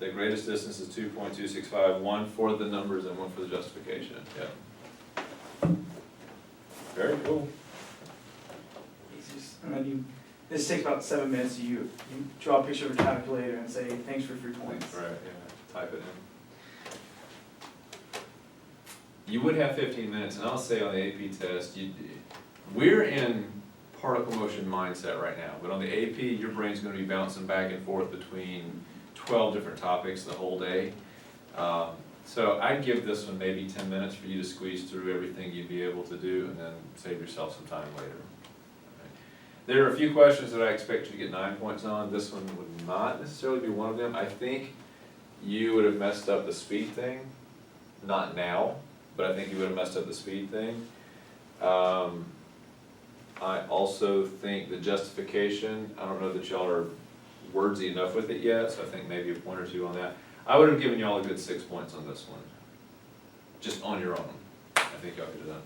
The greatest distance is 2.265, one for the numbers and one for the justification, yeah. Very cool. It's just, and then this takes about 7 minutes, you draw a picture of a calculator and say, thanks for 3 points. Right, yeah, type it in. You would have 15 minutes, and I'll say on the AP test, we're in particle motion mindset right now, but on the AP, your brain's gonna be bouncing back and forth between 12 different topics the whole day. So I'd give this one maybe 10 minutes for you to squeeze through everything you'd be able to do, and then save yourself some time later. There are a few questions that I expect you to get 9 points on. This one would not necessarily be one of them. I think you would have messed up the speed thing, not now, but I think you would have messed up the speed thing. I also think the justification, I don't know that y'all are wordsy enough with it yet, so I think maybe a point or two on that. I would have given y'all a good 6 points on this one, just on your own. I think y'all could have done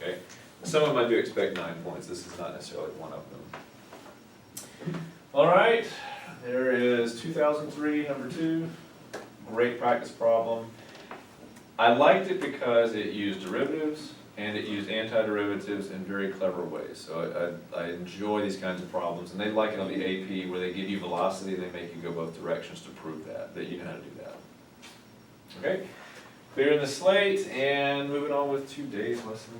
that. Okay, some of them I do expect 9 points, this is not necessarily one of them. All right, there is 2003, number 2, great practice problem. I liked it because it used derivatives and it used antiderivatives in very clever ways. So I enjoy these kinds of problems, and they like it on the AP where they give you velocity and they make you go both directions to prove that you know how to do that. Okay, clearing the slate and moving on with today's lesson.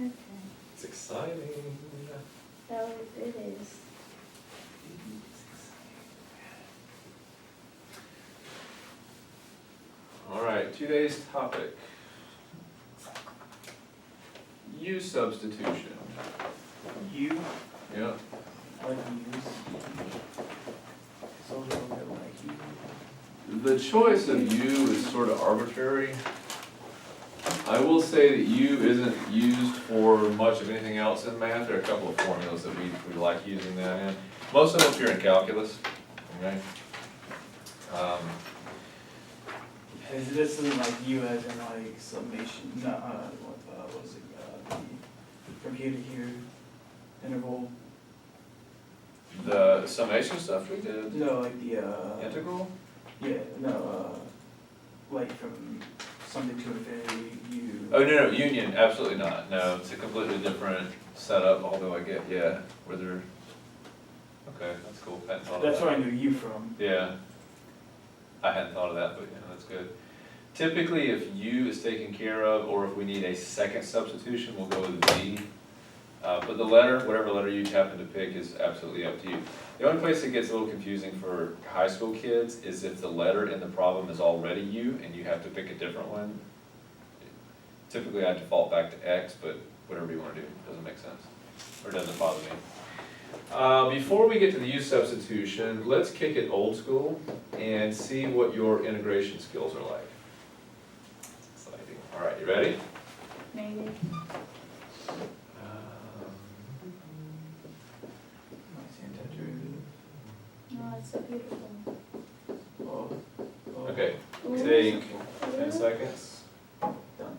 Okay, It's exciting. so it is. All right, today's topic. U substitution. You, Yeah. like use. So a little bit like you. The choice of U is sort of arbitrary. I will say that U isn't used for much of anything else in math. There are a couple of formulas that we like using that in. Most of them if you're in calculus, okay? This isn't like you as in like summation, no, what was it, from here to here, interval, The summation stuff we did, no, like the, integral, yeah, no, like from something to infinity, you. oh, no, union, absolutely not, no, it's a completely different setup, although I get, yeah, where they're, okay, that's cool, hadn't thought of that. That's where I knew you from. Yeah, I hadn't thought of that, but yeah, that's good. Typically, if U is taken care of, or if we need a second substitution, we'll go with V. But the letter, whatever letter you happen to pick is absolutely up to you. The only place it gets a little confusing for high school kids is if the letter in the problem is already U and you have to pick a different one. Typically, I default back to X, but whatever you want to do, doesn't make sense, or doesn't bother me. Before we get to the U substitution, let's kick it old school and see what your integration skills are like. It's exciting. All right, you ready? Maybe. No, it's so beautiful. Okay, Ooh. take 10 seconds. Done.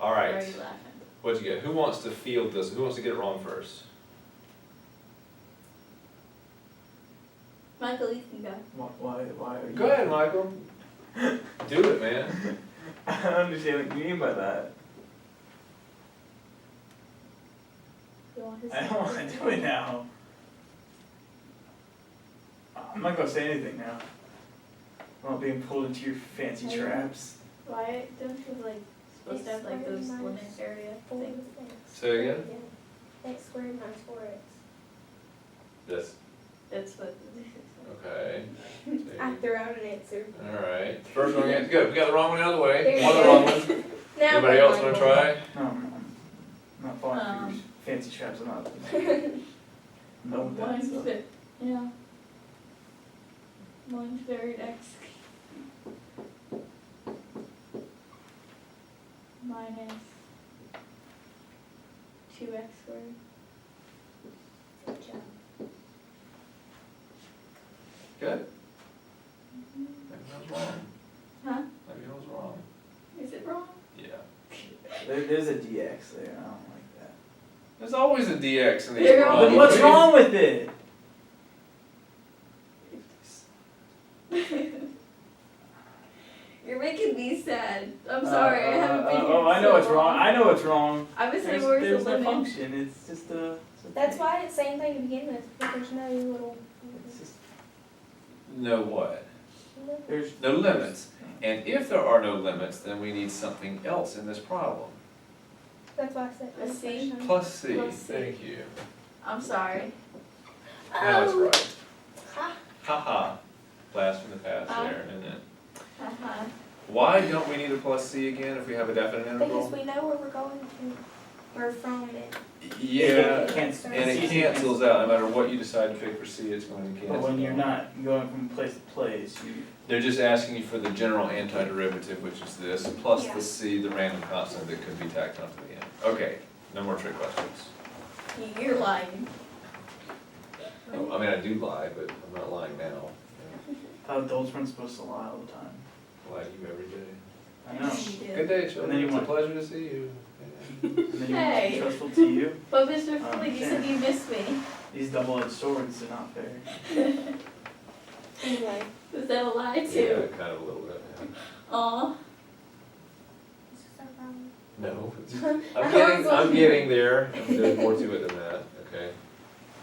All Why right, are you laughing? what'd you get? Who wants to field this? Who wants to get it wrong first? Michael, you can go. Why are you? Go ahead, Michael. Do it, man. I don't understand what you mean by that. You want his I don't wanna do it now. I'm not gonna say anything now. I'm not being pulled into your fancy Are you? traps. Why don't you like supposed to have like those limit area things? Say again? X squared minus 4x. Yes. That's what. Okay. I threw out an answer. All right. First one, yeah, good. We got the wrong one out of the way. There you One of the go. wrong ones. Now Anybody else want to try? No, I'm not falling for your fancy traps. I'm not. No with that Mine's stuff. yeah. Mine's very next. Minus 2x squared. Good job. Good. Maybe I was wrong. Huh? Maybe I was wrong. Is it wrong? Yeah. There's a DX there, I don't like that. There's always a DX in these There problems. Then what's wrong with it? You're making me sad. I'm sorry, I haven't been here Oh, I know so what's wrong, long. I know what's wrong. I was saying There's, where's there's the no lemon? function, it's just a. it's a That's thing. why it's same thing to begin with, but there's no little. It's just, No what? there's. No limits. And if there are no limits, then we need something else in this problem. That's why I said. A C? Plus C, Plus C. thank you. I'm sorry. Now it's right. Ha. Ha-ha. Blast from the past Oh. there, isn't it? Uh-huh. Why don't we need a plus C again if we have a definite Because interval? we know where we're going to, or from it. Yeah, It can't- and it cancels out, no matter what you decide to pick for C, it's going to cancel. But when you're out. not going from place to place, you. They're just asking you for the general antiderivative, which is this, plus Yeah. the C, the random constant that could be tacked onto the end. Okay, no more trick questions. You're lying. No, I mean, I do lie, but I'm not lying now. Adults weren't supposed to lie all the time. I lie to you every day. I know. You Good did. day, And children, then you it's a want- pleasure to see you. Yeah. And then you Hey. want trustful to you. But Mr. Foley, you said you missed me. These double-edged swords are not fair. Anyway, Was that a lie Yeah, too? kind of a little bit, yeah. Aw. this is so wrong. No, I I'm was getting, I'm wondering. getting there, there's more to it than that, okay?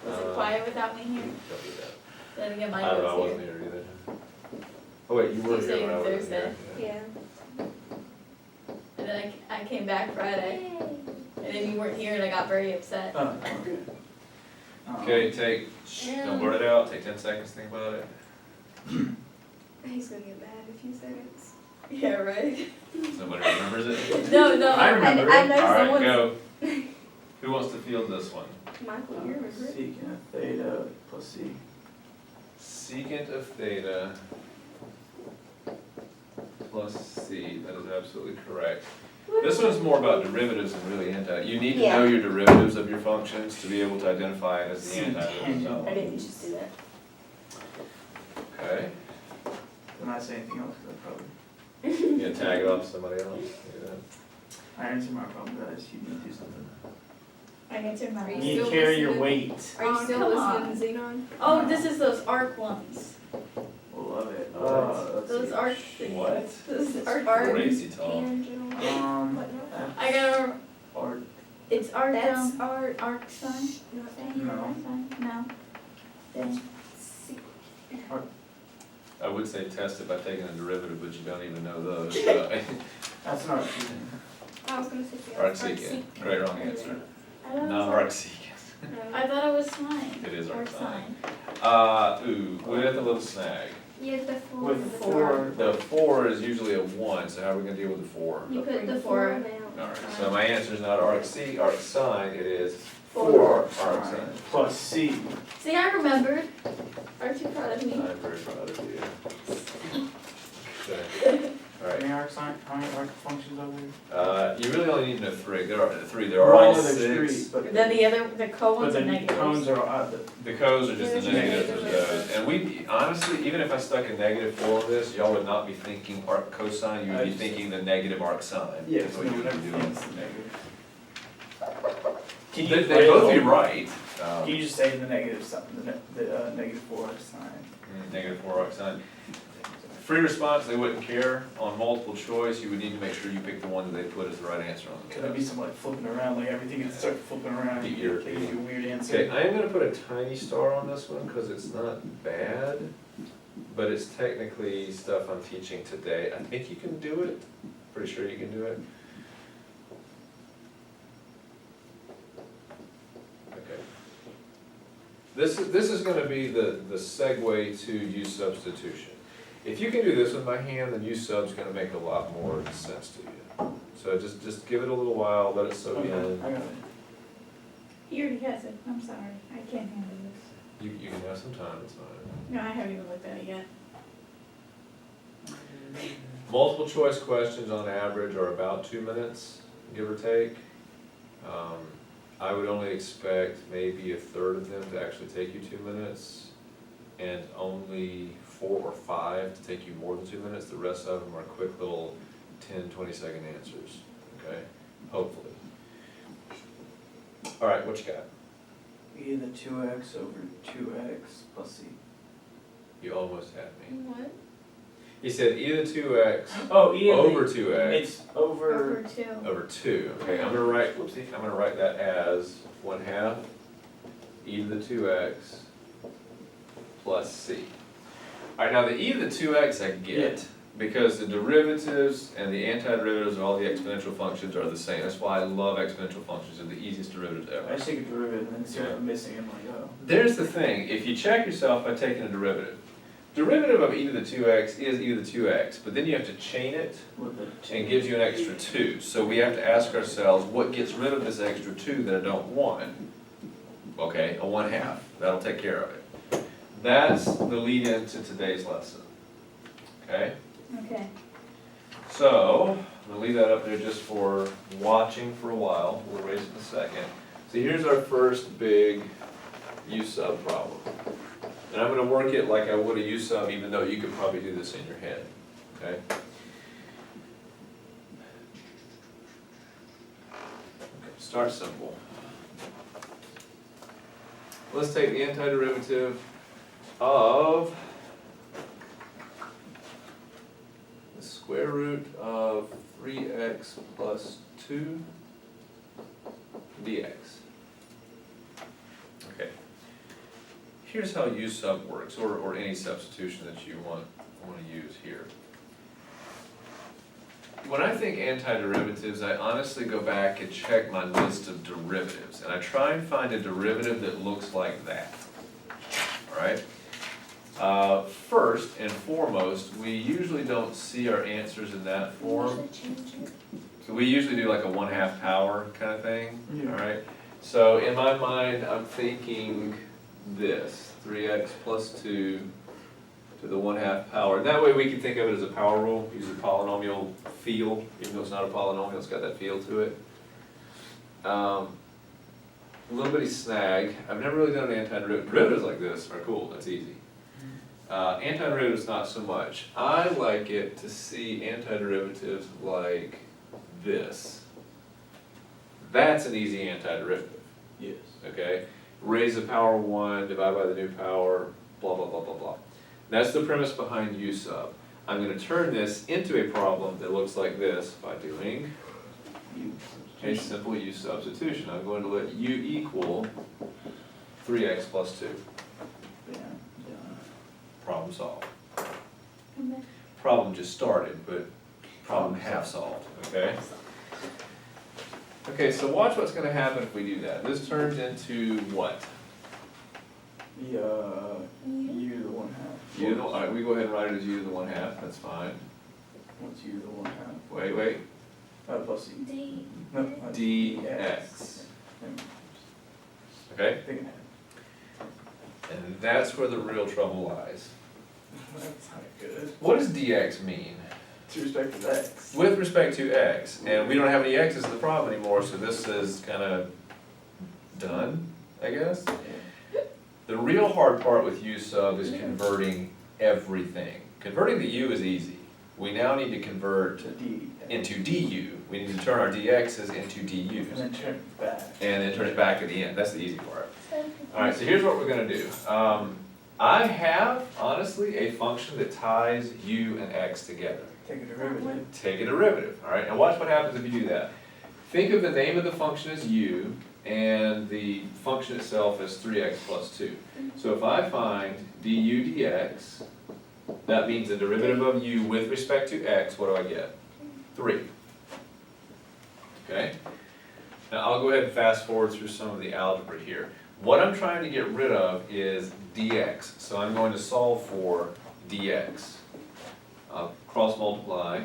Was it quiet without me here? Don't do that. Then again, my I don't know, I notes wasn't here. here either. Oh wait, you were Tuesday here when I and wasn't here. Thursday. Yeah. And then I came back Friday. Yay. And then you weren't here and I got very upset. Oh, okay. Okay, take, don't blurt it out, take 10 seconds, to think about it. He's gonna get mad in a few seconds. Yeah, right? Somebody remembers it? No, no. I remember I it. know Alright, someone's. go. Who wants to field this one? Michael, you remember it? Secant of theta plus C. Secant of theta plus C, that is absolutely correct. This one's more about derivatives and really you need to know Yeah. your derivatives of your functions to be able to identify it as the Secant. antiderivative. I didn't just do that. Okay, When I say anything else, because I probably. you gonna tag it off to somebody else? Do that. I answered my problem, guys. You need to do something. I answered my. Are You you need to still carry your listening? weight. Are you Oh, still come listening to Xenon? Oh, this is those arc ones. Love it. What? Let's Those see. arc things. What? Those arc. Crazy talk. Tangent. Whatnot. I gotta, Or, it's arc, That's our. arc sign? Nothing. No. No. Then, I would say test it by taking a derivative, but you don't even know those, so. that's not cheating. I was gonna say. Arc secant, great wrong answer. I thought it Not was arc arc, secant. I thought it was sine. It is arc Arc sine. sine. Ooh, with a little snag. You have the four. With the four. The 4 is usually a 1, so how are we gonna deal with the 4? You put the Four. four down. Alright, so my answer is not arc sine, it is Four. 4 arc sine. Plus C. See, I remembered. Aren't you proud of me? I'm very proud of you. Okay. How Alright, many how many arc functions are there? you really only need to know 3, there are Well, I all know there's 6. three, but. Then the other, the But cones are the cones negatives. are, The codes are just the There's negatives of negatives. those, and we, honestly, even if I stuck a -4 on this, y'all would not be thinking arc cosine, you would be thinking the negative arc sine. yes, is what you would be doing. everything's negative. Can They, you, they both be right. can you just say the negative sign, the negative 4 sign? -4 arc sine. Free response, they wouldn't care. On multiple choice, you would need to make sure you pick the one that they put as the right answer on the Could there be test. some like flipping around, like everything can start flipping around, Be you give irritating. you a weird Okay, answer. I am gonna put a tiny star on this one, cause it's not bad, but it's technically stuff I'm teaching today. I think you can do it, pretty sure you can do it. Okay. This is gonna be the segue to use substitution. If you can do this one by hand, then use sub's gonna make a lot more sense to you. So just give it a little while, let it soak Okay, in. I got it. He already has it. I'm sorry. I can't handle this. You can have some time, it's fine. No, I haven't even looked at it yet. Multiple choice questions on average are about 2 minutes, give or take. I would only expect maybe a third of them to actually take you 2 minutes, and only 4 or 5 to take you more than 2 minutes. The rest of them are quick little 10, 20-second answers, okay? hopefully. All right, what you got? E to the 2x over 2x plus c. You almost had me. What? He said e to the 2x Oh, e to the. over 2x It's over. Over 2. over 2. Okay, I'm gonna write, whoopsie, I'm gonna write that as 1/2 e to the 2x plus c. All right, now the e to the 2x I get, because the derivatives and the antiderivatives of all the exponential functions are the same. That's why I love exponential functions, they're the easiest derivatives I ever. just take a derivative and then see what I'm missing. I'm like, oh. There's the thing, if you check yourself by taking a derivative, derivative of e to the 2x is e to the 2x, but then you have to chain it With the and gives you an extra 2. So we have to ask ourselves, what gets rid of this extra 2 that I don't want? Okay, a 1/2, that'll take care of it. That's the lead into today's lesson, okay? Okay. So, I'm gonna leave that up there just for watching for a while, we'll erase it in a second. So here's our first big U sub problem. And I'm gonna work it like I would a U sub, even though you could probably do this in your head, okay? Start simple. Let's take the antiderivative of the square root of 3x plus 2 dx. Okay. Here's how u sub works, or any substitution that you want to use here. When I think antiderivatives, I honestly go back and check my list of derivatives, and I try and find a derivative that looks like that. All right? First and foremost, we usually don't see our answers in that form. So we usually do like a 1/2 power kind of thing, Yeah. all right? So in my mind, I'm thinking this, 3x plus 2 to the 1/2 power. And that way we can think of it as a power rule, use a polynomial feel, even though it's not a polynomial, it's got that feel to it. A little bitty snag, I've never really done an antiderivative. Derivatives like this are cool, that's easy. Antiderivatives not so much. I like it to see antiderivatives like this. That's an easy antiderivative, Yes. okay? Raise the power 1, divide by the new power, blah, blah, blah, blah, blah. That's the premise behind U sub. I'm gonna turn this into a problem that looks like this by doing U. a simple U substitution. I'm going to let U equal 3x plus 2. Yeah, yeah. Problem solved. And then Problem just started, but problem half solved, okay? Okay, so watch what's gonna happen if we do that. This turns into what? The, U to the 1/2. U to the, all right, we go ahead and write it as U to the 1/2, that's fine. What's U to the 1/2? Wait, Plus C. D. No, dx, okay? Thinking ahead. And that's where the real trouble lies. That's not good. What does dx mean? To respect to x. With respect to x, and we don't have any x's in the problem anymore, so this is kinda done, I guess? The real hard part with U sub is converting everything. Converting the U is easy. We now need to convert To D. into du. We need to turn our dx's into And du's. then turn it back. And then turn it back at the end, that's the easy part. Alright, so here's what we're gonna do. I have, honestly, a function that ties u and x together. Take a derivative. Take a derivative, alright? And watch what happens if you do that. Think of the name of the function as u, and the function itself as 3x plus 2. So if I find du dx, that means the derivative of u with respect to x, what do I get? 3. Okay? Now I'll go ahead and fast forward through some of the algebra here. What I'm trying to get rid of is dx, so I'm going to solve for dx. I'll cross multiply,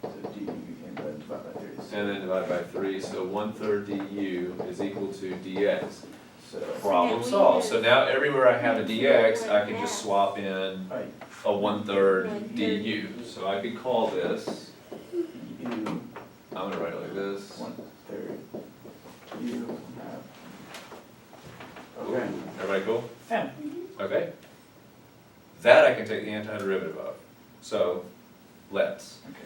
So D and then divide by 3. and then divide by 3, so 1/3 du is equal to dx. So, Problem solved. So now everywhere I have a dx, I can just swap in right, a 1/3 du. So I could call this, U, I'm gonna write it like this. 1/3, U, 1/2. Okay. Everybody cool? Yeah. Okay. That I can take the antiderivative of. So, let's. Okay.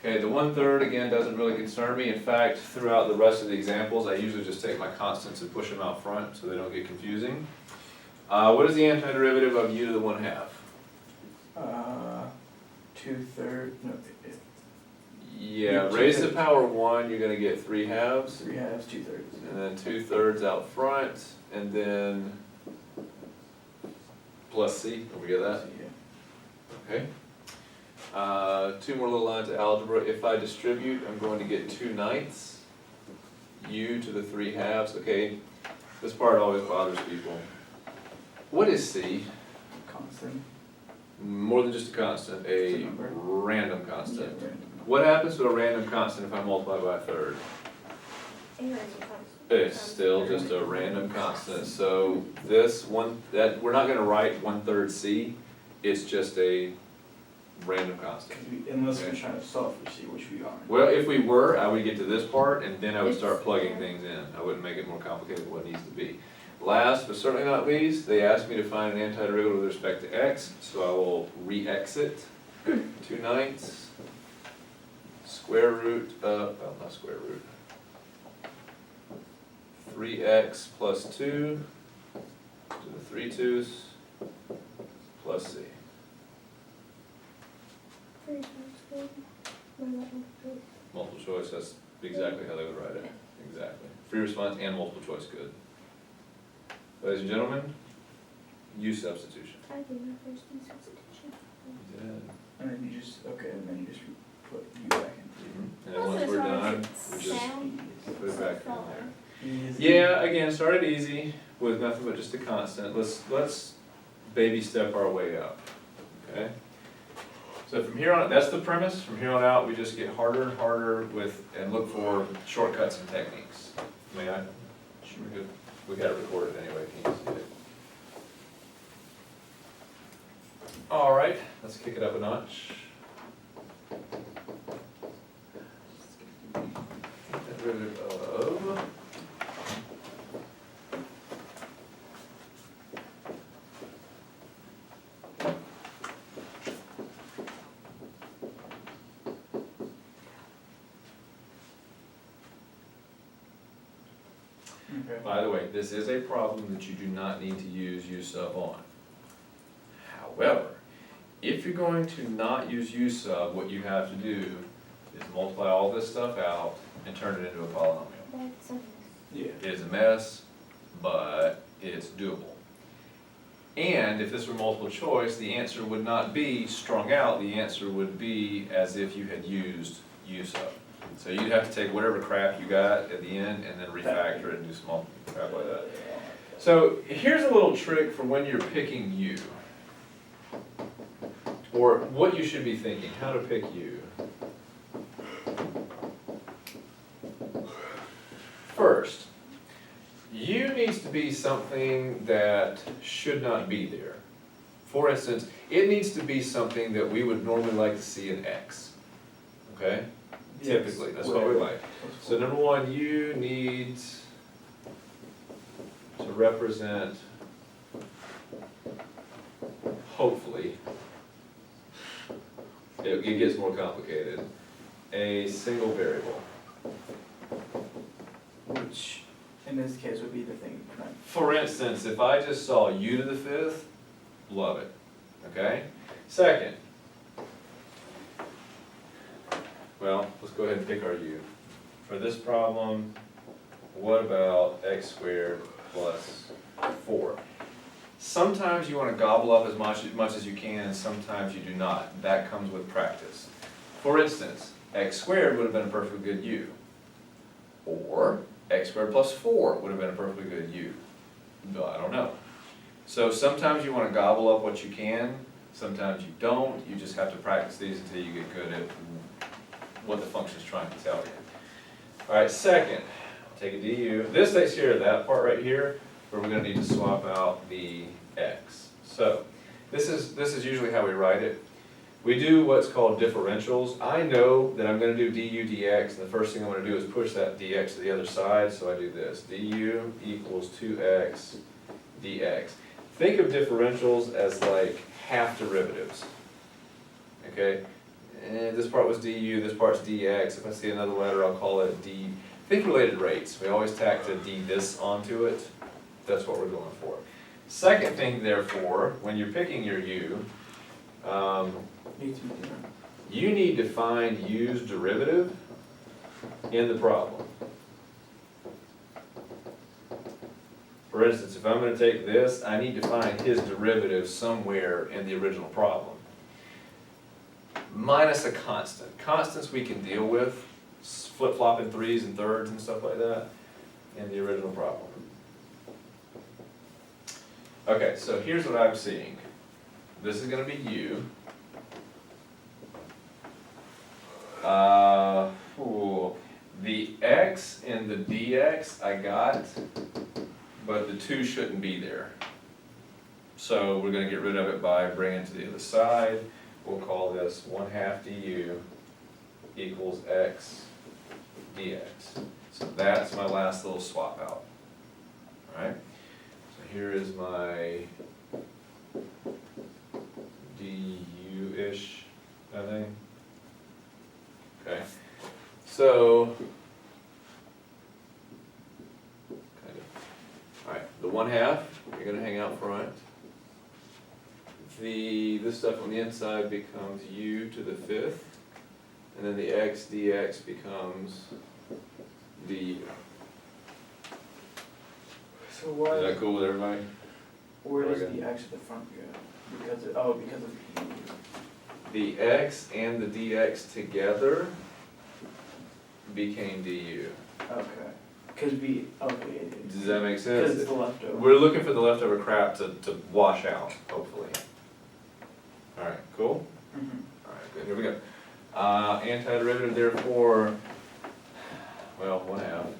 Okay, the 1/3 again doesn't really concern me. In fact, throughout the rest of the examples, I usually just take my constants and push them out front so they don't get confusing. What is the antiderivative of u to the 1/2? 2/3, no, Yeah, Yeah, raise the 2/3. power 1, you're gonna get 3/2. 3/2, 2/3. And then 2/3 out front, and then plus c, don't forget that. So, yeah. Okay. Two more little lines of algebra. If I distribute, I'm going to get 2/9 u to the 3/2. Okay, this part always bothers people. What is c? Constant. More than just a constant, It's a a number. random Yeah, constant. random. What happens to a random constant if I multiply by a third? It's still just a random constant, so this one, we're not gonna write 1/3 c, it's just a random constant. Unless Okay. we're trying to solve for C, which we aren't. Well, if we were, I would get to this part, and then I would start It's- plugging yeah. things in. I wouldn't make it more complicated than what it needs to be. Last, but certainly not least, they asked me to find an antiderivative with respect to x, so I will re-exit 2/9 square root of, well, not square root, 3x plus 2 to the 3/2 plus c. 3 times 1. What about 1/3? Multiple choice, that's exactly how they would write it, exactly. Free response and multiple choice, good. Ladies and gentlemen, U substitution. I did my first U substitution. You did. And then you just, okay, and then you just put U back And then once we're done, we just Sound. put it back in there. in. Yeah, again, started easy with nothing but just a constant. Let's baby step our way up, okay? So from here on, that's the premise. From here on out, we just get harder and harder with, and look for shortcuts and techniques. May I? Sure. We got it recorded anyway, can you see it? All right, let's kick it up a notch. Derivative of. Okay. By the way, this is a problem that you do not need to use U sub on. However, if you're going to not use U sub, what you have to do is multiply all this stuff out and turn it into a polynomial. That's a Yeah. It is a mess, but it's doable. And if this were multiple choice, the answer would not be strung out, the answer would be as if you had used U sub. So you'd have to take whatever crap you got at the end and then refactor it and do some crap like that. So here's a little trick for when you're picking U. Or what you should be thinking, how to pick U. First, U needs to be something that should not be there. For instance, it needs to be something that we would normally like to see in X. Okay? Typically, that's what we like. So number one, U needs to represent, hopefully, it gets more complicated, a single variable. Which, in this case, would be the thing. For instance, if I just saw U to the 5th, love it, okay? Second, well, let's go ahead and pick our U. For this problem, what about x squared plus 4? Sometimes you want to gobble up as much as you can, sometimes you do not. That comes with practice. For instance, x squared would have been a perfectly good U. Or x squared plus 4 would have been a perfectly good U. No, I don't know. So sometimes you want to gobble up what you can, sometimes you don't. You just have to practice these until you get good at what the function is trying to tell you. All right, second, take a du. This takes care of that part right here, where we're going to need to swap out the x. So this is usually how we write it. We do what's called differentials. I know that I'm going to do du dx, and the first thing I'm going to do is push that dx to the other side, so I do this. Du equals 2x dx. Think of differentials as like half derivatives, okay? and this part was du, this part's dx. If I see another letter, I'll call it d. Think related rates. We always tack to d this onto it. That's what we're going for. Second thing, therefore, when you're picking your u, Needs to be different. you need to find u's derivative in the problem. For instance, if I'm going to take this, I need to find his derivative somewhere in the original problem. Minus a constant. Constants we can deal with, flip-flopping threes and thirds and stuff like that in the original problem. Okay, so here's what I'm seeing. This is going to be u. The x and the dx I got, but the 2 shouldn't be there. So we're going to get rid of it by bringing it to the other side. We'll call this 1/2 du equals x dx. So that's my last little swap out. Alright, so here is my du-ish, I think. Okay, so, kind of, alright, the 1/2, you're gonna hang out front. This stuff on the inside becomes u to the 5th, and then the x dx becomes du. So Is why, that cool with everybody? where does Okay. the x at the front go? Because of, because of The x and the dx together became du. okay. Cause we, okay, Does that make cause sense? it's the leftover. We're looking for the leftover crap to wash out, hopefully. Alright, cool? Mhm. Alright, good, here we go. Antiderivative therefore, well, 1/2.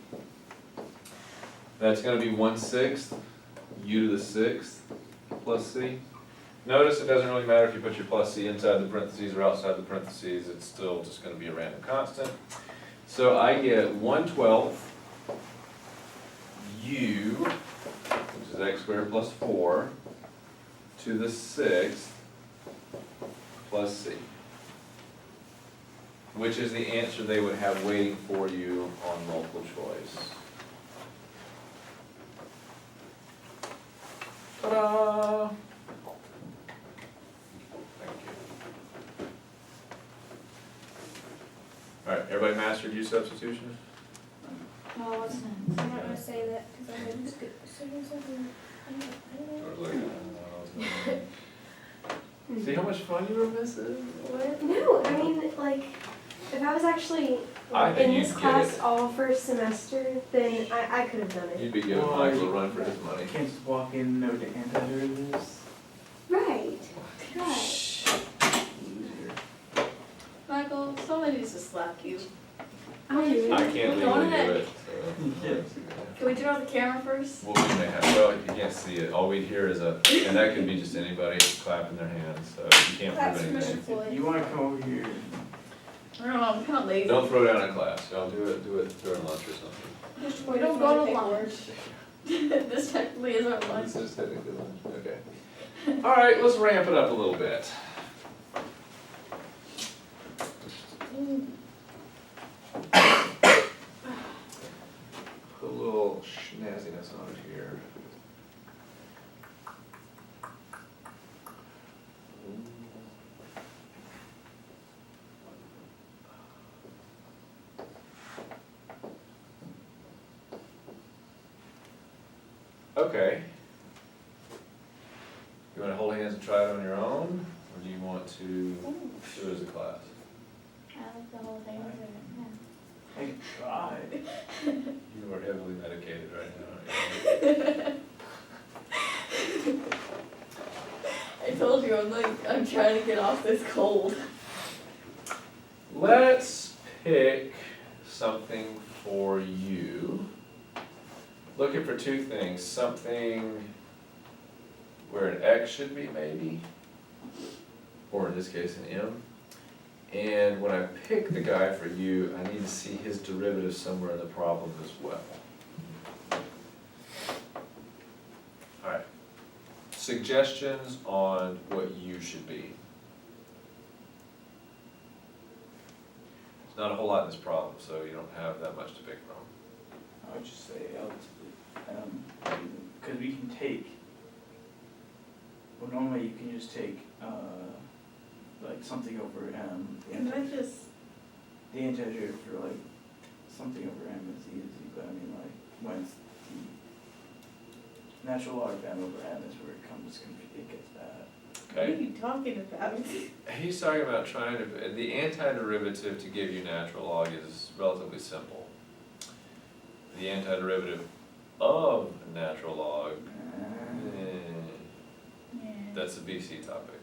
That's gonna be 1/6, u to the 6th plus c. Notice it doesn't really matter if you put your plus c inside the parentheses or outside the parentheses, it's still just gonna be a random constant. So I get 1/12 u, which is x squared plus 4, to the 6th plus c, which is the answer they would have waiting for you on multiple choice. Ta-da! Thank you. Alright, everybody mastered u substitution? Oh, what's next? I'm not gonna say that, cause I'm gonna say something, I don't know. See how much fun you were missing? What? No, I mean, like, if I was actually I think in you'd this get class it. all first semester, then I could have done it. You'd be giving Well, Michael a run for his money. You can't just walk in, know the antiderivatives. Right, right. Shh. Loser. Michael, somebody needs to slap you. I'll do it. I can't Go legally do ahead. it, so. Can we turn on the camera first? Well, we may have, well, you can't see it, all we'd hear is a, and that could be just anybody clapping their hands, so you can't That's prove anything. Mr. Floyd. You wanna come over here? I don't know, I'm kinda lazy. Don't throw down in class, y'all do it during lunch or something. We don't go to lunch. This technically is our lunch. This is technically lunch, okay. Alright, let's ramp it up a little bit. Put a little snazziness on it here. Okay. You wanna hold hands and try it on your own, or do you want to do it as a class? I like the whole thing, I can try. You are heavily medicated right now, aren't you? I told you, I'm trying to get off this cold. Let's pick something for you. Looking for two things, something where an X should be maybe, or in this case an M. And when I pick the guy for you, I need to see his derivative somewhere in the problem as well. Alright, suggestions on what U should be. not a whole lot in this problem, so you don't have that much to pick from. I would just say cause we can take, well, normally you can just take, like something over M. Can I just, The integer for like something over M is easy, but I mean like when it's the natural log of M over M is where it gets bad. what are Okay? you talking about? He's talking about trying to, the antiderivative to give you natural log is relatively simple. The antiderivative of natural log, Yeah, that's a BC topic.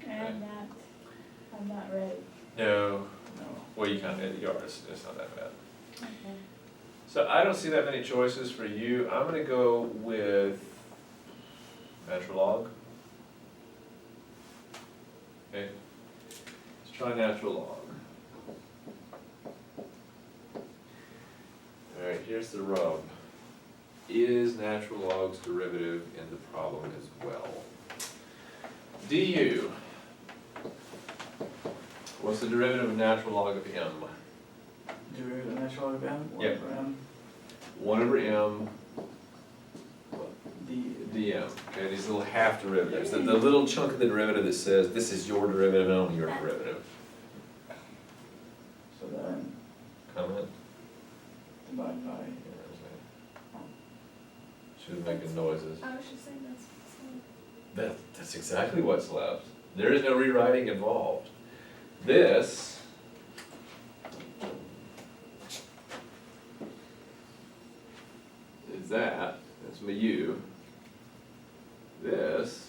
I'm not ready. No, No. well, you kind of, you are, it's not that bad. Okay. So I don't see that many choices for you. I'm gonna go with natural log. Okay, let's try natural log. Alright, here's the rub. Is natural log's derivative in the problem as well? du. What's the derivative of natural log of m? Derivative of natural log of M, one Yep. over M, 1 over m D. dm, okay, these little half derivatives, the little chunk of the derivative that says this is your derivative and only your derivative. So then Comment? divide by, She was making noises. I was just saying that's. That's exactly what's left. There is no rewriting involved. This is that's my u. This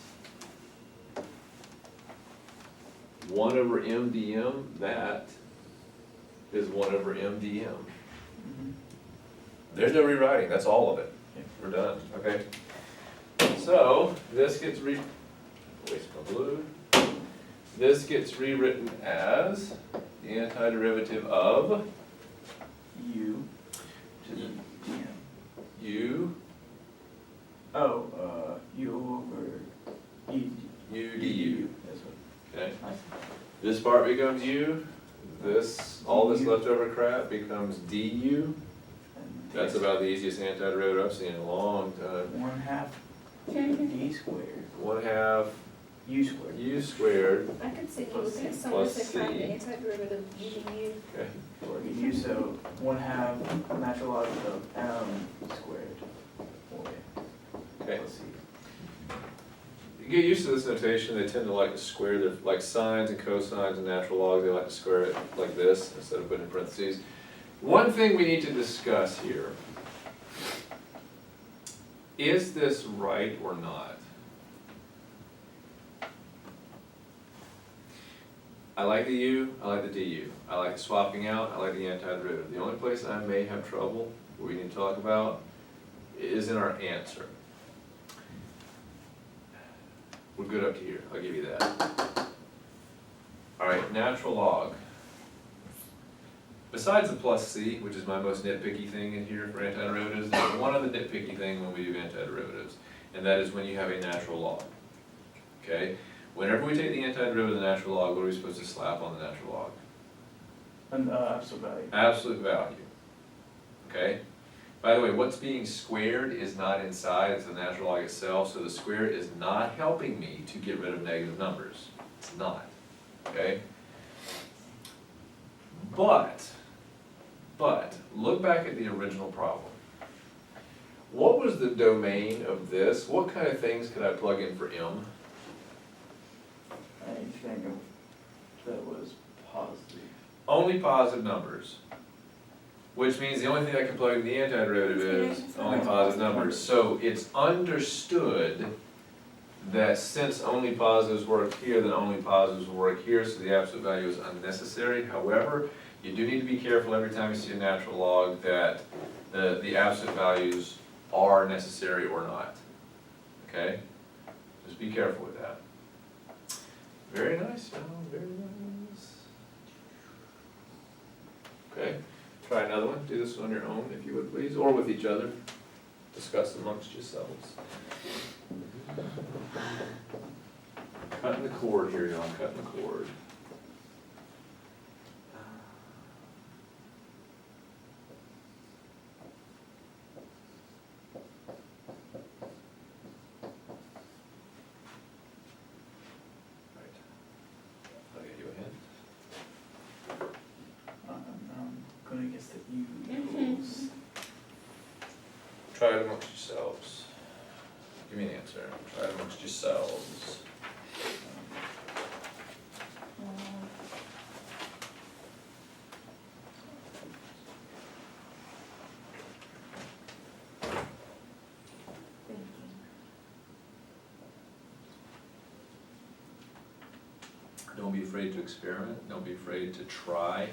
1 over m dm, that is 1 over m dm. mhm. There's no rewriting, that's all of it. We're done, okay? So, this gets waste my blue. This gets rewritten as the antiderivative of U to the DM. u U over E. u du, That's what, okay? I see. This part becomes u, all this leftover crap becomes du. And That's about the easiest antiderivative I've seen in a long time. 1/2 D squared, 1/2 U squared. u squared, I could see you Plus looking at C. someone Plus to find the C. antiderivative using you. okay? Or U, so 1/2 natural log of M squared. Okay. Plus C. You get used to this notation, they tend to like to square their, like sines and cosines and natural log, they like to square it like this instead of putting in parentheses. One thing we need to discuss here. Is this right or not? I like the u, I like the du. I like swapping out, I like the antiderivative. The only place I may have trouble, we need to talk about, is in our answer. We're good up to here, I'll give you that. Alright, natural log. Besides the plus c, which is my most nitpicky thing in here for antiderivatives, there's one other nitpicky thing when we do antiderivatives, and that is when you have a natural log. Okay? Whenever we take the antiderivative of the natural log, what are we supposed to slap on the natural log? And absolute value. Absolute value. Okay? By the way, what's being squared is not inside, it's the natural log itself, so the square is not helping me to get rid of negative numbers. It's not. Okay? But, look back at the original problem. What was the domain of this? What kind of things could I plug in for m? Anything that was positive. Only positive numbers. Which means the only thing I can plug in the antiderivative is only positive numbers. So it's understood that since only positives work here, then only positives will work here, so the absolute value is unnecessary. However, you do need to be careful every time you see a natural log that the absolute values are necessary or not. Okay? Just be careful with that. Very nice, John, very nice. Okay, try another one, do this on your own if you would please, or with each other. Discuss amongst yourselves. Cutting the cord here, y'all, cutting the cord. going against the Eagles. Try it amongst yourselves. Give me an answer. Try it amongst yourselves. Don't be afraid to experiment, don't be afraid to try.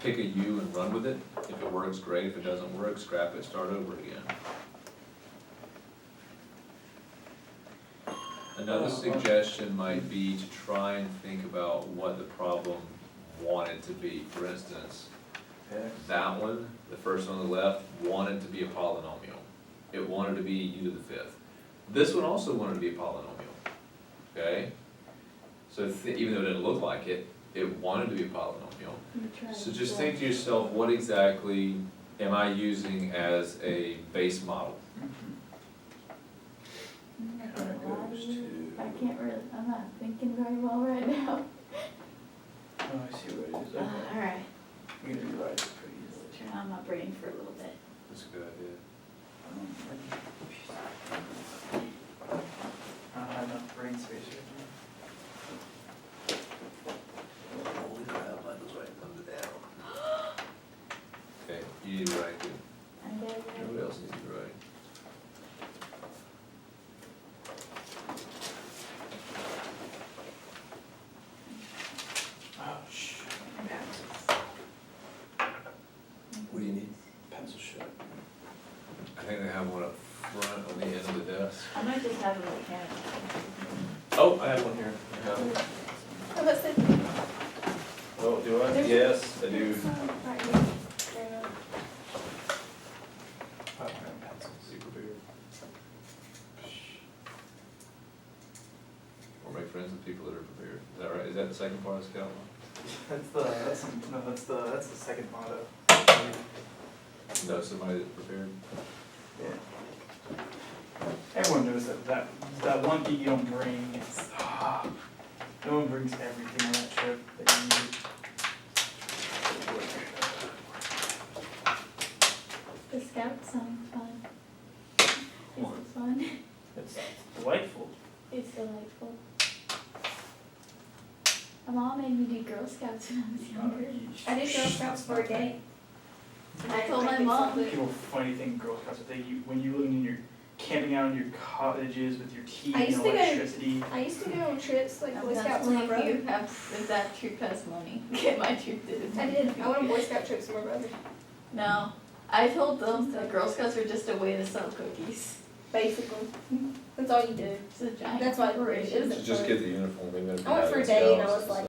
Pick a U and run with it. If it works, great. If it doesn't work, scrap it, start over again. Another suggestion might be to try and think about what the problem wanted to be. For instance, that one, the first one on the left, wanted to be a polynomial. It wanted to be u to the fifth. This one also wanted to be a polynomial, okay? So even though it didn't look like it, it wanted to be a polynomial. So just think to yourself, what exactly am I using as a base model? I can't really, I'm not thinking very well right now. Oh, I see what it is. Okay. Alright, You're gonna rewrite it pretty easily. turn on my brain for a little bit. That's a good idea. I don't have enough brain space right Holy crap, mine was right under down. Okay, you need to write too. I'm good, Everybody else needs to write. now. Oh, shit. What do you need? Pencil shut. I think they have one up front on the end of the desk. I might just have a little can. Oh, I have one here. I have it. Oh, that's it. Oh, do I? There's- Yes, I do. Right here. There. Be prepared. Or make friends with people that are prepared. Is that right? Is that the second part of the scout law? That's the second motto. Know somebody that's prepared? Yeah. Everyone knows that one thing you don't bring is, no one brings everything on that trip that you need. The scout sounds fun. Is it fun? It's delightful. It's delightful. My mom made me do Girl Scouts when I was younger. I did Girl Scouts for a day. I told my mom. People funny thing Girl Scouts, when you living in your, camping out in your cottages with your tea I and used to go- electricity. I used to go on trips like Boy That's Scouts with my only brother. if that troop has money. Get my troop did it. I did. I went on Boy Scout trips with my brother. No, I told them that Girl Scouts were just a way to sell cookies. Basically, that's all you do. It's a giant That's why corporation. it To just get the uniform, maybe. I went for a day and I was like,